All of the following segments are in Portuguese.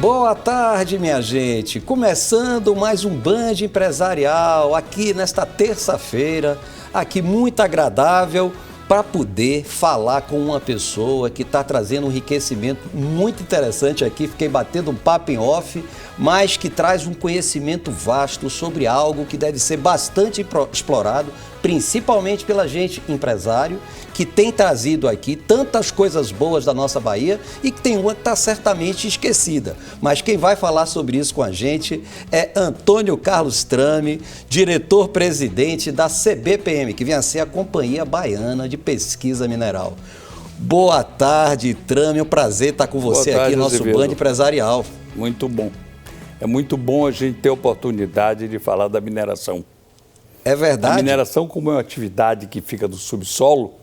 Boa tarde, minha gente. Começando mais um Band Empresarial aqui nesta terça-feira, aqui muito agradável para poder falar com uma pessoa que está trazendo um enriquecimento muito interessante aqui. Fiquei batendo um papo em off, mas que traz um conhecimento vasto sobre algo que deve ser bastante explorado, principalmente pela gente empresário, que tem trazido aqui tantas coisas boas da nossa Bahia e que tem uma que está certamente esquecida. Mas quem vai falar sobre isso com a gente é Antônio Carlos Trame, diretor-presidente da CBPM, que vem a ser a Companhia Baiana de Pesquisa Mineral. Boa tarde, Trame, é um prazer estar com você aqui no nosso Band Empresarial. Muito bom. É muito bom a gente ter a oportunidade de falar da mineração. É verdade. A mineração, como é uma atividade que fica no subsolo,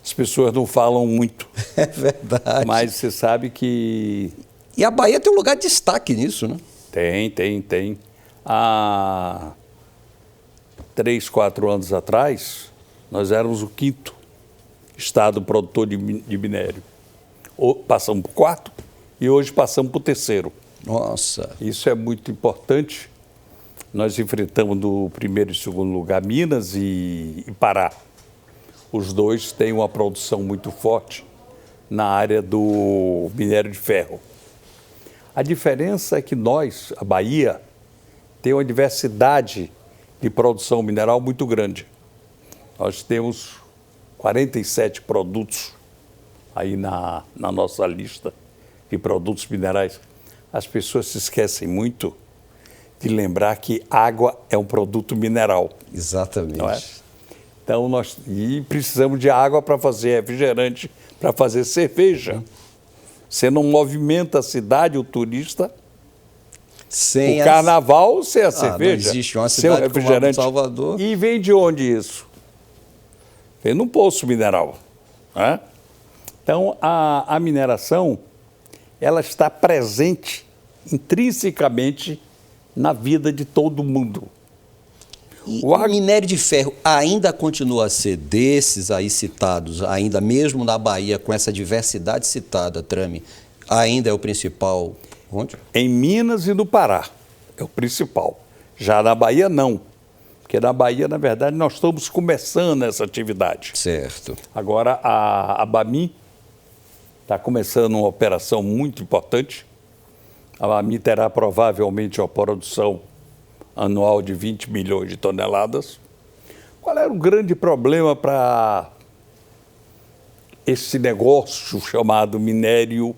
as pessoas não falam muito. É verdade. Mas você sabe que... E a Bahia tem um lugar de destaque nisso, né? Tem. Há 3, 4 anos atrás, nós éramos o 5º estado produtor de minério. Passamos para o 4º e hoje passamos para o 3º. Nossa. Isso é muito importante. Nós enfrentamos no 1º e 2º lugar Minas e Pará. Os dois têm uma produção muito forte na área do minério de ferro. A diferença é que nós, a Bahia, tem uma diversidade de produção mineral muito grande. Nós temos 47 produtos aí na nossa lista de produtos minerais. As pessoas se esquecem muito de lembrar que água é um produto mineral. Exatamente. Não é? Então, nós precisamos de água para fazer refrigerante, para fazer cerveja. Você não movimenta a cidade, o turista. Sem o carnaval, sem a cerveja. Não existe uma cidade sem o refrigerante. Como Salvador. E vem de onde isso? Vem num poço mineral. Né? Então, a mineração, ela está presente intrinsecamente na vida de todo mundo. E o minério de ferro ainda continua a ser desses aí citados, ainda mesmo na Bahia, com essa diversidade citada, Trame, ainda é o principal? Onde? Em Minas e no Pará, é o principal. Já na Bahia, não. Porque na Bahia, na verdade, nós estamos começando essa atividade. Certo. Agora, a Bamin está começando uma operação muito importante. A Bamin terá provavelmente uma produção anual de 20 milhões de toneladas. Qual era o grande problema para esse negócio chamado minério?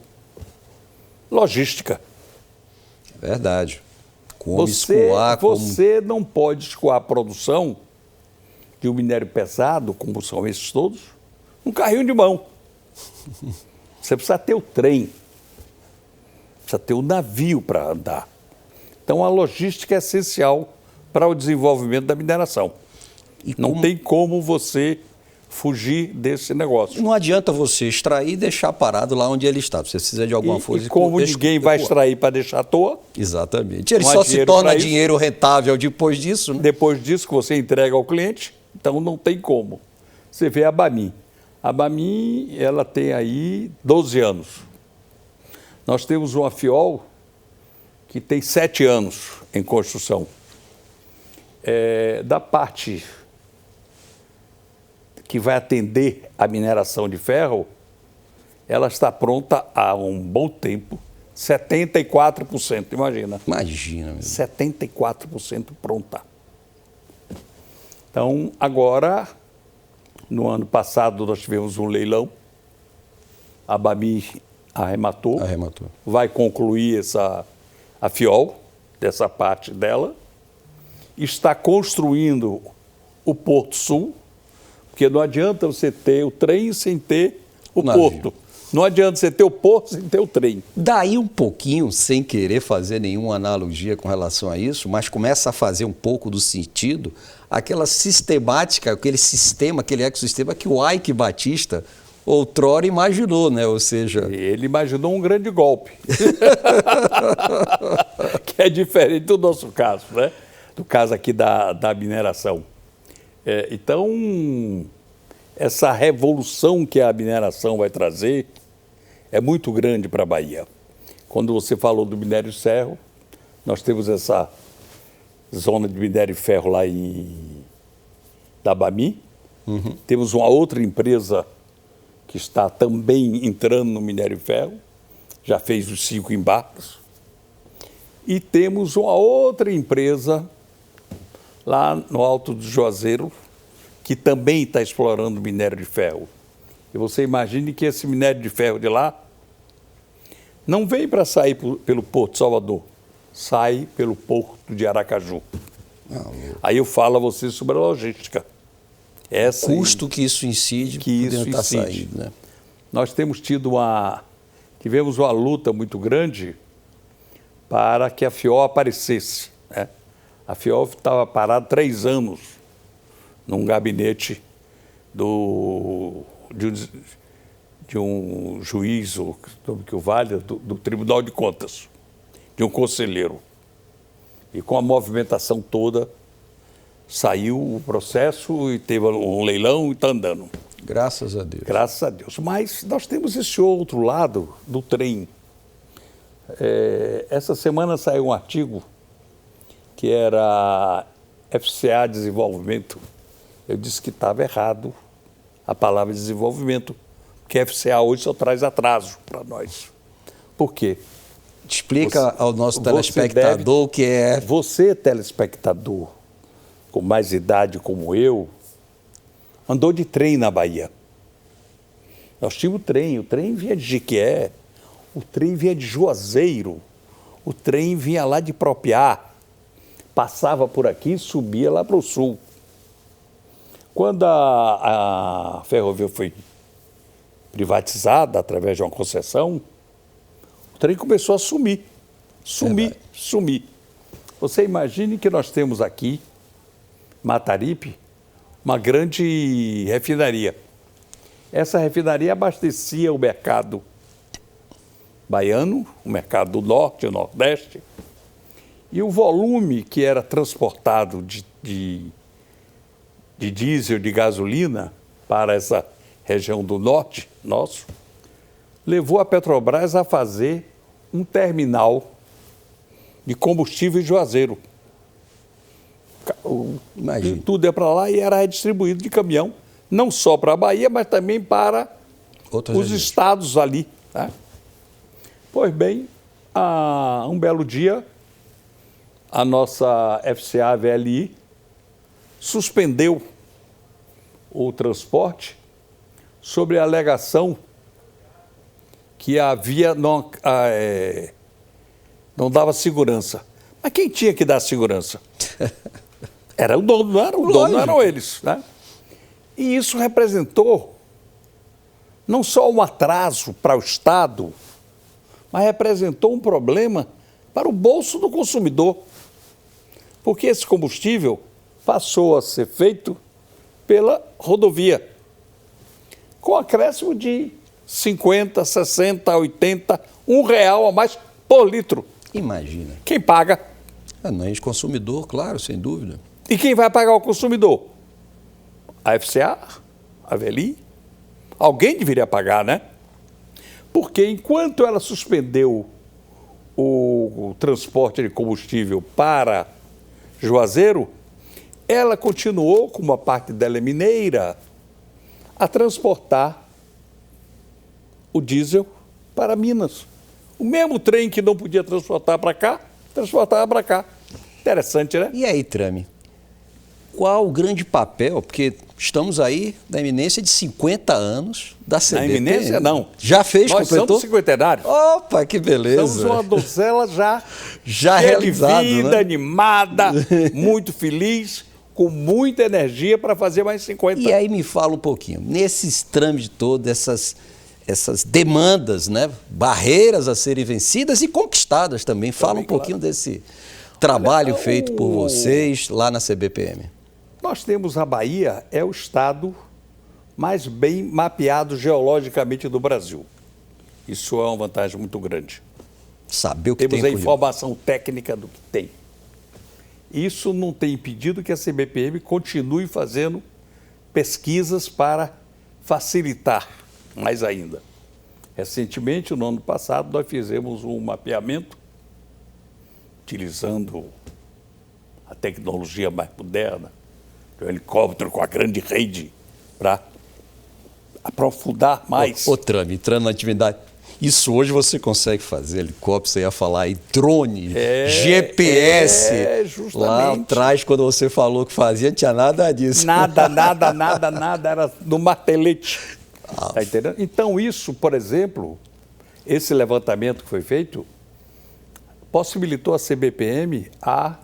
Logística. É verdade. Você não pode escoar a produção de um minério pesado, como são esses todos, num carrinho de mão. Você precisa ter o trem, precisa ter o navio para andar. Então, a logística é essencial para o desenvolvimento da mineração. Não tem como você fugir desse negócio. Não adianta você extrair e deixar parado lá onde ele está. Você precisa de alguma coisa. E como ninguém vai extrair para deixar à toa... Exatamente. Ele só se torna dinheiro rentável depois disso, né? Depois disso que você entrega ao cliente, então não tem como. Você vê a Bamin. A Bamin, ela tem aí 12 anos. Nós temos uma FIOL que tem 7 anos em construção. Da parte que vai atender a mineração de ferro, ela está pronta há um bom tempo, 74%, imagina. Imagina. Meu. 74% pronta. Então, agora, no ano passado, nós tivemos um leilão, a Bamin arrematou, vai concluir a FIOL, dessa parte dela, está construindo o Porto Sul, porque não adianta você ter o trem sem ter o porto. Não adianta você ter o porto sem ter o trem. Daí um pouquinho, sem querer fazer nenhuma analogia com relação a isso, mas começa a fazer um pouco do sentido, aquela sistemática, aquele sistema, aquele ecossistema que o Ike Batista outrora imaginou, né? Ou seja... Ele imaginou um grande golpe. Que é diferente do nosso caso, né? Do caso aqui da mineração. Então, essa revolução que a mineração vai trazer é muito grande para a Bahia. Quando você falou do minério de ferro, nós temos essa zona de minério de ferro lá em Dabami. Temos uma outra empresa que está também entrando no minério de ferro, já fez os 5 embarques. E temos uma outra empresa lá no Alto do Juazeiro, que também está explorando minério de ferro. E você imagine que esse minério de ferro de lá não vem para sair pelo Porto de Salvador, sai pelo Porto de Aracaju. Aí eu falo a você sobre a logística. O custo que isso incide, que isso está incide. saindo, né? Nós tivemos uma luta muito grande para que a FIOL aparecesse, né? A FIOL estava parada 3 anos num gabinete de um juiz, ou que o valha, do Tribunal de Contas, de um conselheiro. E com a movimentação toda, saiu o processo e teve um leilão e está andando. Graças a Deus. Graças a Deus. Mas nós temos esse outro lado do trem. Essa semana saiu um artigo que era FCA Desenvolvimento. Eu disse que estava errado a palavra desenvolvimento, porque FCA hoje só traz atraso para nós. Por quê? Explica ao nosso telespectador o que é. Você, telespectador, com mais idade como eu, andou de trem na Bahia. Nós tínhamos o trem vinha de Jequié, o trem vinha de Juazeiro, o trem vinha lá de Propiá, passava por aqui e subia lá para o sul. Quando a ferrovia foi privatizada através de uma concessão, o trem começou a sumir. Você imagine que nós temos aqui, Mataripe, uma grande refinaria. Essa refinaria abastecia o mercado baiano, o mercado do norte e nordeste, e o volume que era transportado de diesel, de gasolina para essa região do norte nosso, levou a Petrobras a fazer um terminal de combustível em Juazeiro. Imagina. Tudo ia para lá e era redistribuído de caminhão, não só para a Bahia, mas também para os estados ali. Né? Pois bem, um belo dia, a nossa FCA VLI suspendeu o transporte sobre a alegação que a via não dava segurança. Mas quem tinha que dar segurança? Era o dono, não era o dono, não eram eles. Né? E isso representou não só um atraso para o Estado, mas representou um problema para o bolso do consumidor. Porque esse combustível passou a ser feito pela rodovia, com acréscimo de 50, 60, 80, R$1 a mais por litro. Imagina. Quem paga? Nós, consumidor, claro, sem dúvida. E quem vai pagar o consumidor? A FCA? A VLI? Alguém deveria pagar, né? Porque enquanto ela suspendeu o transporte de combustível para Juazeiro, ela continuou, com uma parte dela mineira, a transportar o diesel para Minas. O mesmo trem que não podia transportar para cá, transportava para cá. Interessante, né? E aí, Trame, qual o grande papel, porque estamos aí na iminência de 50 anos da CBPM. Na iminência, não. Já fez, Nós completou? somos cinquentenários. Opa, que beleza. Somos uma donzela já realizada, de vida, né? animada, muito feliz, com muita energia para fazer mais 50. E aí me fala um pouquinho, nesses trâmites todos, essas demandas, né? Barreiras a serem vencidas e conquistadas também. Fala um pouquinho desse trabalho feito por vocês lá na CBPM. Nós temos a Bahia, é o estado mais bem mapeado geologicamente do Brasil. Isso é uma vantagem muito grande. Saber o que Temos tem a informação técnica do que tem. Isso não tem impedido que a CBPM continue fazendo pesquisas para facilitar mais ainda. Recentemente, no ano passado, nós fizemos um mapeamento, utilizando a tecnologia mais moderna, o helicóptero com a grande rede, para aprofundar mais. Ô Trami, entrando na atividade, isso hoje você consegue fazer, helicóptero, você ia falar aí, drone, GPS. Justamente. Lá atrás, quando você falou que fazia, não tinha nada disso. Nada, era no martelete. Tá entendendo? Então isso, por exemplo, esse levantamento que foi feito, possibilitou a CBPM a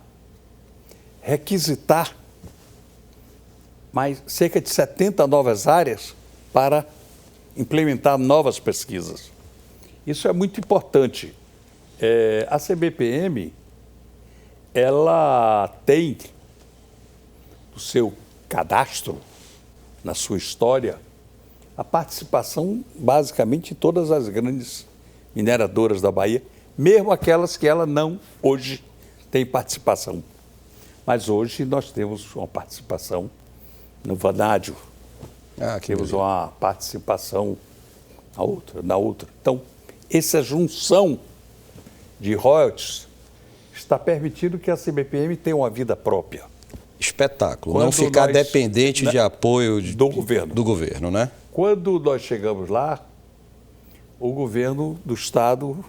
requisitar mais cerca de 70 novas áreas para implementar novas pesquisas. Isso é muito importante. A CBPM, ela tem no seu cadastro, na sua história, a participação basicamente em todas as grandes mineradoras da Bahia, mesmo aquelas que ela não hoje tem participação. Mas hoje nós temos uma participação no vanádio, temos uma participação na outra. Então, essa junção de royalties está permitindo que a CBPM tenha uma vida própria. Espetáculo, não ficar dependente de apoio do governo, né? Quando nós chegamos lá, o governo do estado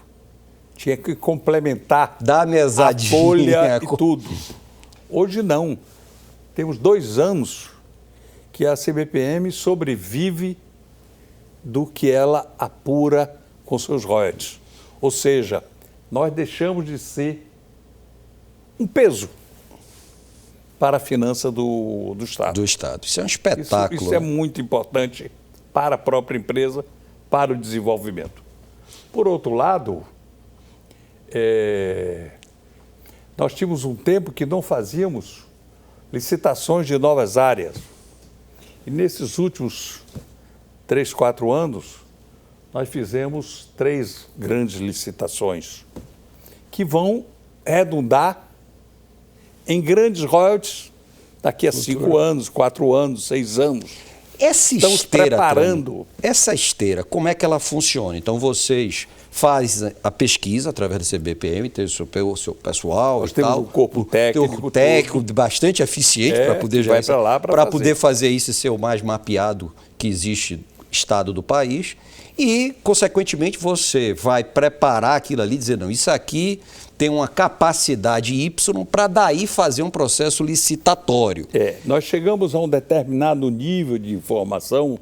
tinha que complementar a folha e tudo. Hoje não. Temos 2 anos que a CBPM sobrevive do que ela apura com seus royalties. Ou seja, nós deixamos de ser um peso para a finança do Estado. Do Estado. Isso é um espetáculo. Isso é muito importante para a própria empresa, para o desenvolvimento. Por outro lado, nós tínhamos um tempo que não fazíamos licitações de novas áreas. E nesses últimos 3, 4 anos, nós fizemos 3 grandes licitações que vão redundar em grandes royalties daqui a 5 anos, 4 anos, 6 anos. Estamos preparando. Essa esteira, como é que ela funciona? Então, vocês fazem a pesquisa através do CBPM, tem o seu pessoal. Nós temos um corpo técnico. Bastante eficiente para poder poder fazer isso e ser o mais mapeado que existe estado do país. E, consequentemente, você vai preparar aquilo ali, dizer, não, isso aqui tem uma capacidade Y para daí fazer um processo licitatório. Nós chegamos a um determinado nível de informação,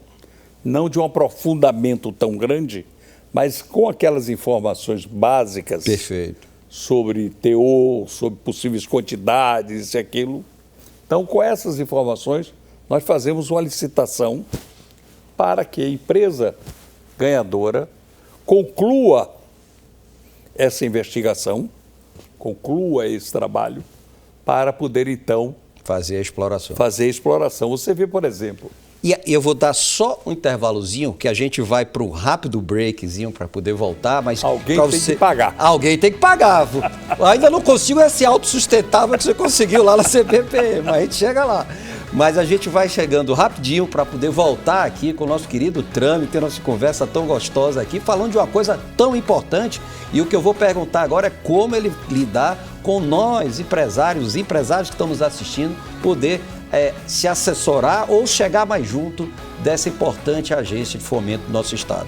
não de um aprofundamento tão grande, mas com aquelas informações básicas. Perfeito. Sobre teor, sobre possíveis quantidades, isso e aquilo. Então, com essas informações, nós fazemos uma licitação para que a empresa ganhadora conclua essa investigação, conclua esse trabalho, para poder, então, fazer a exploração. Você vê, por exemplo... E eu vou dar só um intervalozinho, que a gente vai para um rápido breakzinho para poder voltar, mas... Alguém tem que pagar. Alguém tem que pagar. Ainda não consigo esse autossustentável que você conseguiu lá na CBPM, mas a gente chega lá. Mas a gente vai chegando rapidinho para poder voltar aqui com o nosso querido Trami, ter nossa conversa tão gostosa aqui, falando de uma coisa tão importante. E o que eu vou perguntar agora é como ele lidar com nós, empresários que estão nos assistindo, poder se assessorar ou chegar mais junto dessa importante agência de fomento do nosso estado.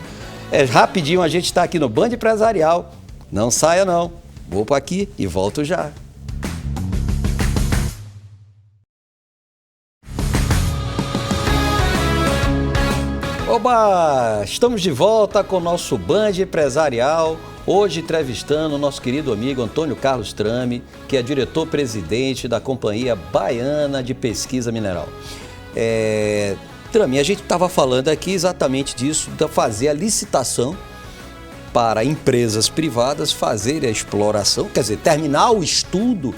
Rapidinho, a gente está aqui no Band Empresarial. Não saia não. Vou para aqui e volto já. Oba! Estamos de volta com o nosso Band Empresarial, hoje entrevistando o nosso querido amigo Antônio Carlos Trami, que é diretor-presidente da Companhia Baiana de Pesquisa Mineral. Trami, a gente estava falando aqui exatamente disso, de fazer a licitação para empresas privadas fazerem a exploração, quer dizer, terminar o estudo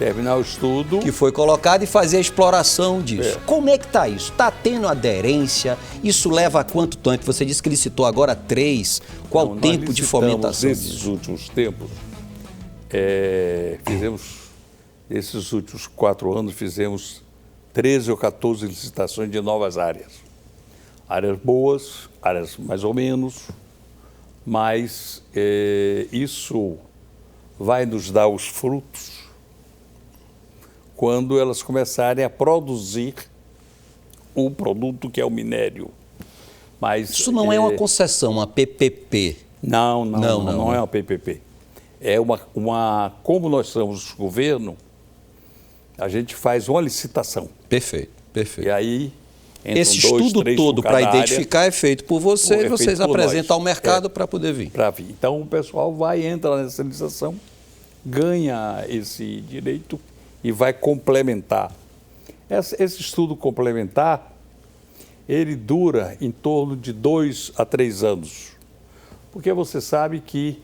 que foi colocado e fazer a exploração disso. Como é que está isso? Está tendo aderência? Isso leva a quanto tempo? Você disse que licitou agora 3. Qual o tempo de fomentação disso? Nesses últimos tempos, nesses últimos 4 anos, fizemos 13 ou 14 licitações de novas áreas. Áreas boas, áreas mais ou menos, mas isso vai nos dar os frutos quando elas começarem a produzir o produto que é o minério. Mas, isso não é uma concessão, uma PPP. Não é uma PPP. É como nós somos governo, a gente faz uma licitação. Perfeito, perfeito. E aí, esse estudo todo para identificar é feito por vocês, e vocês apresentam ao mercado para poder vir. Para vir. Então o pessoal entra nessa licitação, ganha esse direito e vai complementar. Esse estudo complementar, ele dura em torno de 2 a 3 anos. Porque você sabe que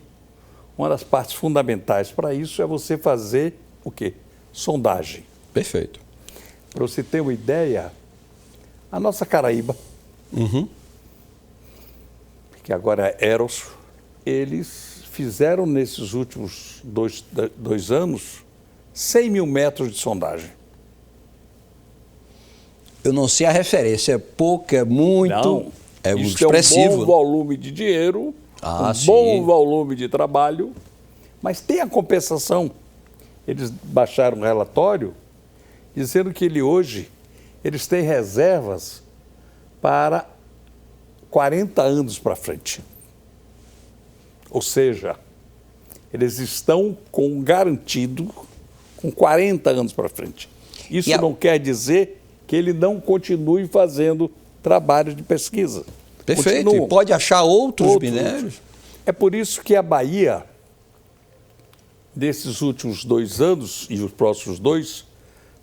uma das partes fundamentais para isso é você fazer o quê? Sondagem. Perfeito. Para você ter uma ideia, a nossa Caraíba, que agora é Eros, eles fizeram nesses últimos dois anos 100 mil metros de sondagem. Eu não sei a referência, é pouco, é muito, não, é muito isso expressivo. É um bom volume de dinheiro, sim. Bom volume de trabalho, mas tem a compensação. Eles baixaram um relatório dizendo que eles têm reservas para 40 anos para frente. Ou seja, eles estão com garantido com 40 anos para frente. Isso não quer dizer que ele não continue fazendo trabalho de pesquisa. Perfeito, e pode achar outros minérios. É por isso que a Bahia, desses últimos 2 anos e os próximos 2,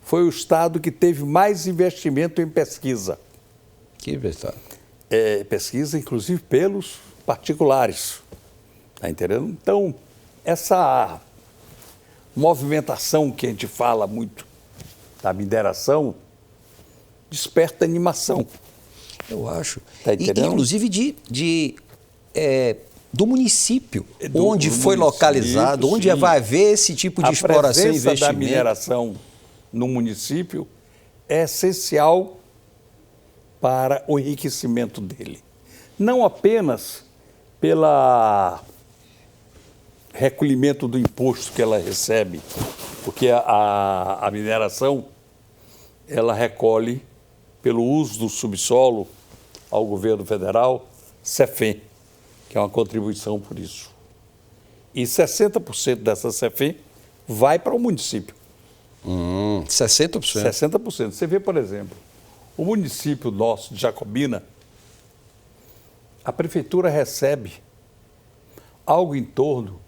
foi o estado que teve mais investimento em pesquisa. Que verdade. Pesquisa, inclusive, pelos particulares. Está entendendo? Então, essa movimentação que a gente fala muito da mineração desperta animação. Eu acho. Tá entendendo? Inclusive do município, onde foi localizado, onde vai haver esse tipo de exploração e investimento. A presença da mineração no município é essencial para o enriquecimento dele. Não apenas pelo recolhimento do imposto que ela recebe, porque a mineração ela recolhe, pelo uso do subsolo ao governo federal, CEFEM, que é uma contribuição por isso. E 60% dessa CEFEM vai para o município. 60%? 60%. Você vê, por exemplo, o município nosso de Jacobina, a prefeitura recebe algo em torno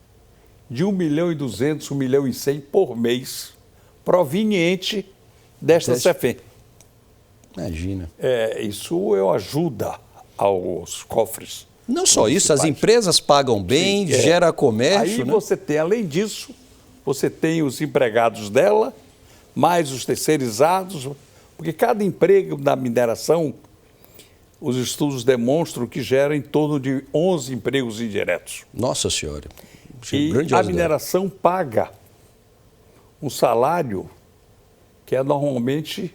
de 1.200.000, 1.100.000 por mês, proveniente desta CEFEM. Imagina. Isso ajuda aos cofres. Não só isso, as empresas pagam bem, gera comércio. Aí você tem, além disso, você tem os empregados dela, mais os terceirizados, porque cada emprego da mineração, os estudos demonstram que gera em torno de 11 empregos indiretos. Nossa Senhora. E a mineração paga um salário que é normalmente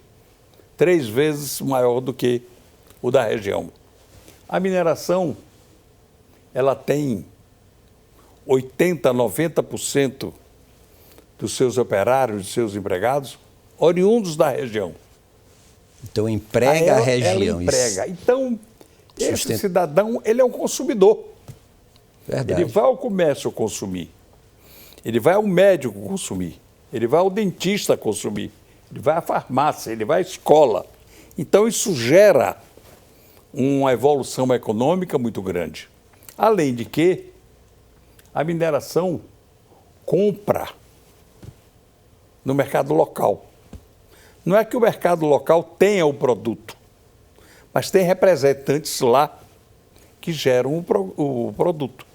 3 vezes maior do que o da região. A mineração, ela tem 80%, 90% dos seus operários, dos seus empregados, oriundos da região. Então emprega a região. Ela emprega. Então, esse cidadão, ele é um consumidor. Verdade. Ele vai ao comércio consumir, ele vai ao médico consumir, ele vai ao dentista consumir, ele vai à farmácia, ele vai à escola. Então, isso gera uma evolução econômica muito grande. Além de que a mineração compra no mercado local. Não é que o mercado local tenha o produto, mas tem representantes lá que geram o produto.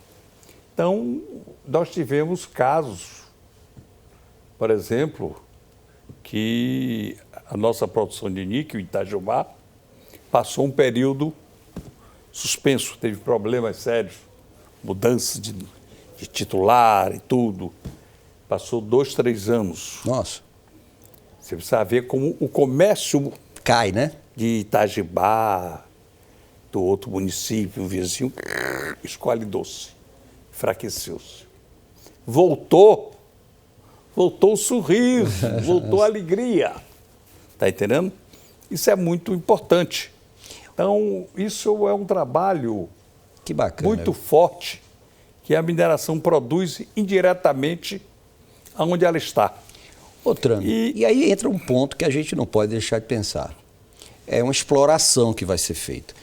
Então, nós tivemos casos, por exemplo, que a nossa produção de níquel em Itajubá passou um período suspenso, teve problemas sérios, mudança de titular e tudo. Passou 2, 3 anos. Nossa. Você precisa ver como o comércio cai, né? De Itajubá, do outro município vizinho, escolhe doce. enfraqueceu-se. Voltou o sorriso, voltou a alegria. Está entendendo? Isso é muito importante. Então, isso é um trabalho Que bacana. muito forte que a mineração produz indiretamente aonde ela está. Ô, Trami, e aí entra um ponto que a gente não pode deixar de pensar. É uma exploração que vai ser feita.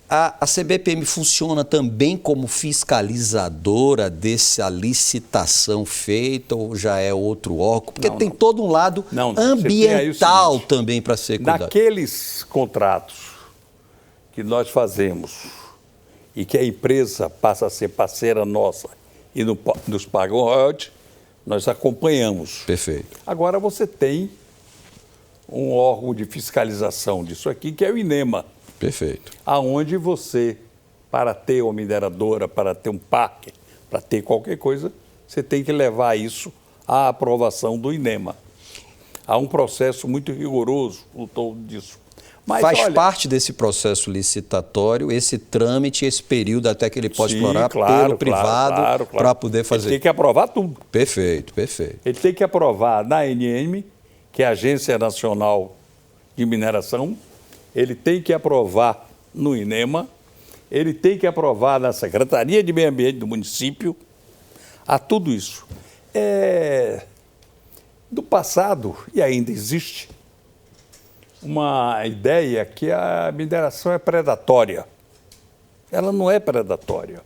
A CBPM funciona também como fiscalizadora dessa licitação feita ou já é outro órgão? Porque tem todo um lado ambiental também para ser cuidado. Naqueles contratos que nós fazemos e que a empresa passa a ser parceira nossa e nos paga o royalties, nós acompanhamos. Perfeito. Agora você tem um órgão de fiscalização disso aqui, que é o INEMA. Perfeito. Aonde você, para ter uma mineradora, para ter um parque, para ter qualquer coisa, você tem que levar isso à aprovação do INEMA. Há um processo muito rigoroso em torno disso. Mas, faz parte desse processo licitatório, esse trâmite, esse período até que ele pode explorar pelo privado para poder fazer. Ele tem que aprovar tudo. Perfeito, perfeito. Ele tem que aprovar na ANM, que é a Agência Nacional de Mineração, ele tem que aprovar no INEMA, ele tem que aprovar na Secretaria de Meio Ambiente do município, a tudo isso. Do passado, e ainda existe, uma ideia que a mineração é predatória. Ela não é predatória.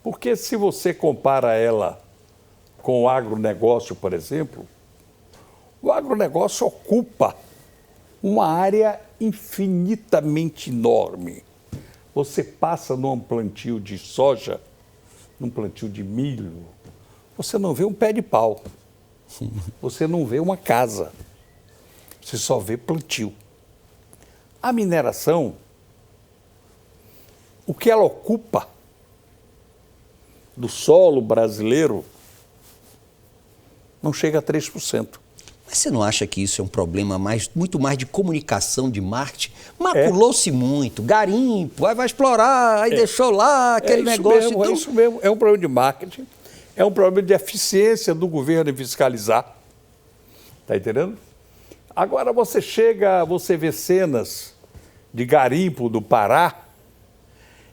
Porque se você compara ela com o agronegócio, por exemplo, o agronegócio ocupa uma área infinitamente enorme. Você passa num plantio de soja, num plantio de milho, você não vê um pé de pau, você não vê uma casa, você só vê plantio. A mineração, o que ela ocupa do solo brasileiro não chega a 3%. Mas você não acha que isso é um problema muito mais de comunicação, de marketing? Maculou-se muito, garimpo, aí vai explorar, aí deixou lá aquele negócio. Mesmo, É isso mesmo, é um problema de marketing, é um problema de eficiência do governo em fiscalizar. Está entendendo? Agora você vê cenas de garimpo do Pará,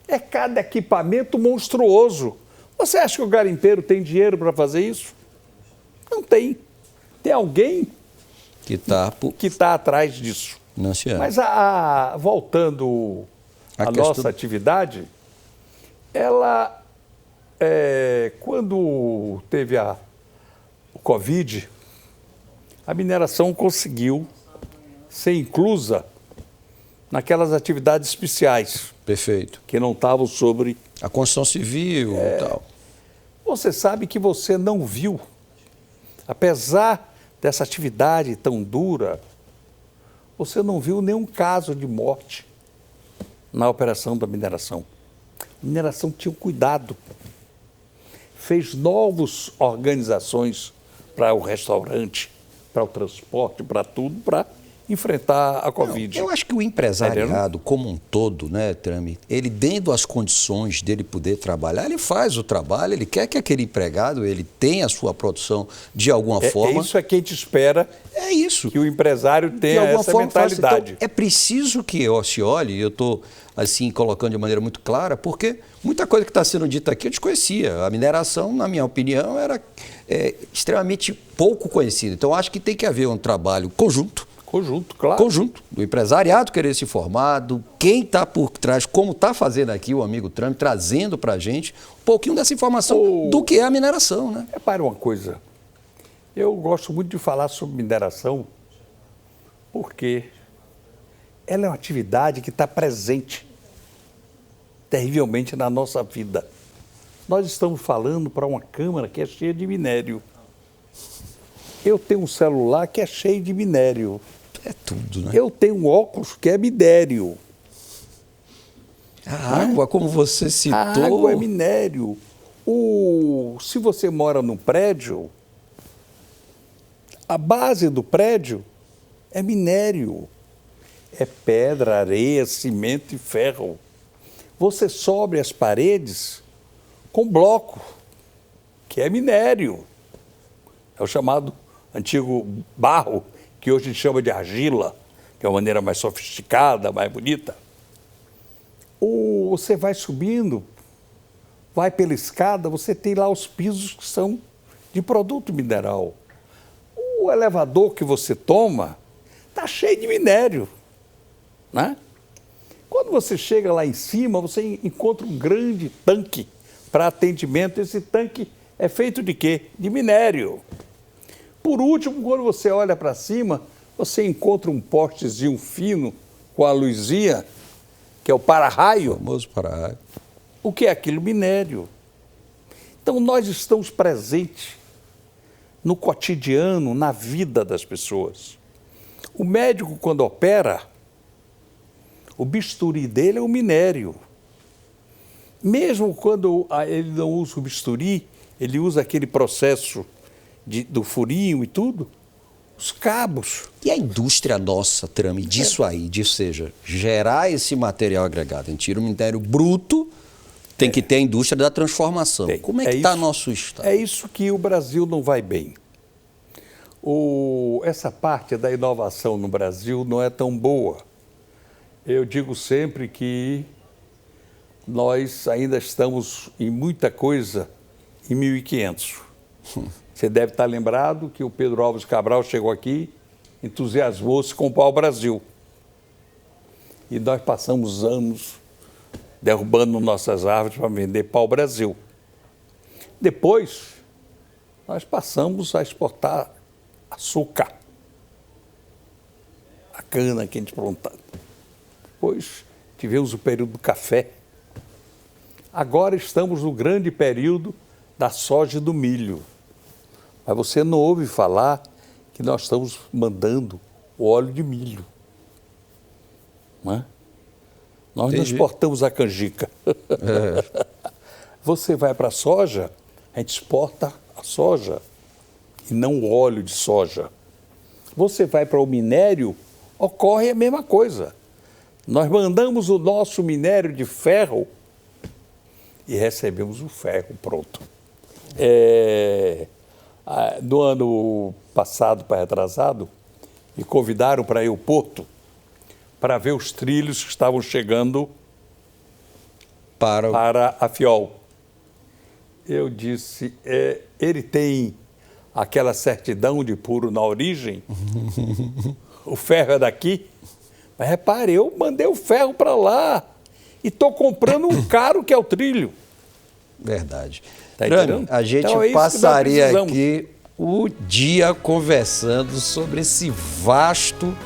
é cada equipamento monstruoso. Você acha que o garimpeiro tem dinheiro para fazer isso? Não tem. Tem alguém que está atrás disso. Mas voltando à nossa atividade, ela, quando teve o Covid, a mineração conseguiu ser inclusa naquelas atividades especiais. Perfeito. Que não estavam sobre a construção civil e tal. Você sabe que você não viu, apesar dessa atividade tão dura, você não viu nenhum caso de morte na operação da mineração. A mineração tinha cuidado, fez novas organizações para o restaurante, para o transporte, para tudo, para enfrentar a Covid. Eu acho que o empresariado como um todo, né, Trami, ele dentro das condições dele poder trabalhar, ele faz o trabalho, ele quer que aquele empregado ele tenha a sua produção de alguma forma. Isso é que a gente espera. É isso. Que o empresário tenha essa mentalidade. Então, é preciso que se olhe, eu estou assim colocando de maneira muito clara, porque muita coisa que está sendo dita aqui eu desconhecia. A mineração, na minha opinião, era extremamente pouco conhecida. Então, acho que tem que haver um trabalho conjunto, claro. Conjunto, do empresariado querer se formar, do quem está por trás, como está fazendo aqui o amigo Trami, trazendo para a gente um pouquinho dessa informação do que é a mineração, né? Repare uma coisa, eu gosto muito de falar sobre mineração porque ela é uma atividade que está presente terrivelmente na nossa vida. Nós estamos falando para uma câmara que é cheia de minério. Eu tenho um celular que é cheio de minério. É tudo, né? Eu tenho um óculos que é minério. A água, como você citou... A água é minério. Se você mora num prédio, a base do prédio é minério. É pedra, areia, cimento e ferro. Você sobe as paredes, com bloco, que é minério. É o chamado antigo barro, que hoje a gente chama de argila, que é uma maneira mais sofisticada, mais bonita. Ou você vai subindo, vai pela escada, você tem lá os pisos que são de produto mineral. O elevador que você toma está cheio de minério, né? Quando você chega lá em cima, você encontra um grande tanque para atendimento. Esse tanque é feito de quê? De minério. Por último, quando você olha para cima, você encontra um postezinho fino com a luzinha, que é o para-raio. O famoso para-raio. O que é aquilo? Minério. Então, nós estamos presentes no cotidiano, na vida das pessoas. O médico, quando opera, o bisturi dele é o minério. Mesmo quando ele não usa o bisturi, ele usa aquele processo do furinho e tudo, os cabos. E a indústria nossa, Trame, disso aí, ou seja, gerar esse material agregado. A gente tira o minério bruto, tem que ter a indústria da transformação. Como é que está nosso estado? É isso que o Brasil não vai bem. Essa parte da inovação no Brasil não é tão boa. Eu digo sempre que nós ainda estamos em muita coisa em 1500. Você deve estar lembrado que o Pedro Álvares Cabral chegou aqui, entusiasmou-se com o pau-brasil. E nós passamos anos derrubando nossas árvores para vender pau-brasil. Depois, nós passamos a exportar açúcar, a cana que a gente plantava. Depois tivemos o período do café. Agora estamos no grande período da soja e do milho. Mas você não ouve falar que nós estamos mandando o óleo de milho. Não é? Nós não exportamos a canjica. Você vai para a soja, a gente exporta a soja e não o óleo de soja. Você vai para o minério, ocorre a mesma coisa. Nós mandamos o nosso minério de ferro e recebemos o ferro pronto. No ano passado, para retrasado, me convidaram para ir ao Porto para ver os trilhos que estavam chegando para a FIOL. Eu disse, ele tem aquela certidão de puro na origem? O ferro é daqui? Mas repare, eu mandei o ferro para lá e estou comprando um caro que é o trilho. Verdade. Tá Trame, a gente então passaria aqui o dia conversando sobre esse vasto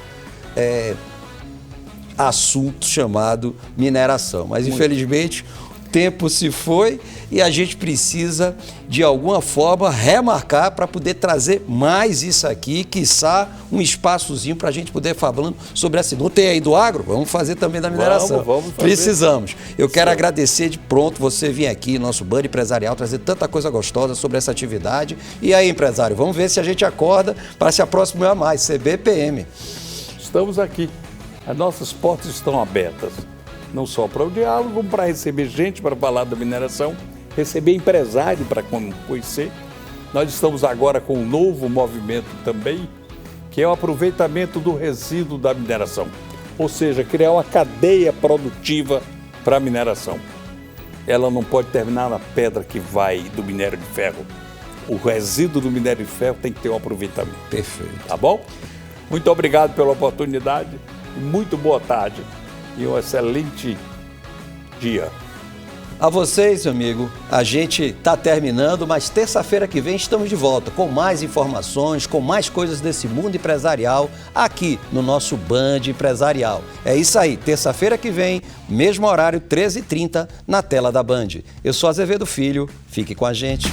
assunto chamado mineração. Mas, infelizmente, o tempo se foi e a gente precisa, de alguma forma, remarcar para poder trazer mais isso aqui, quiçá um espaçozinho para a gente poder falando sobre essa. Não tem aí do agro? Vamos fazer também da mineração. Vamos fazer. Precisamos. Eu quero agradecer de pronto você vir aqui, nosso Band Empresarial, trazer tanta coisa gostosa sobre essa atividade. E aí, empresário, vamos ver se a gente acorda para se aproximar mais. CBPM. Estamos aqui. As nossas portas estão abertas, não só para o diálogo, como para receber gente para falar da mineração, receber empresário para conhecer. Nós estamos agora com um novo movimento também, que é o aproveitamento do resíduo da mineração, ou seja, criar uma cadeia produtiva para a mineração. Ela não pode terminar na pedra que vai do minério de ferro. O resíduo do minério de ferro tem que ter um aproveitamento. Perfeito. Tá bom? Muito obrigado pela oportunidade. Muito boa tarde e um excelente dia. A vocês, meu amigo, a gente está terminando, mas terça-feira que vem estamos de volta com mais informações, com mais coisas desse mundo empresarial aqui no nosso Band Empresarial. É isso aí, terça-feira que vem, mesmo horário, 13h30, na tela da Band. Eu sou Azevedo Filho, fique com a gente.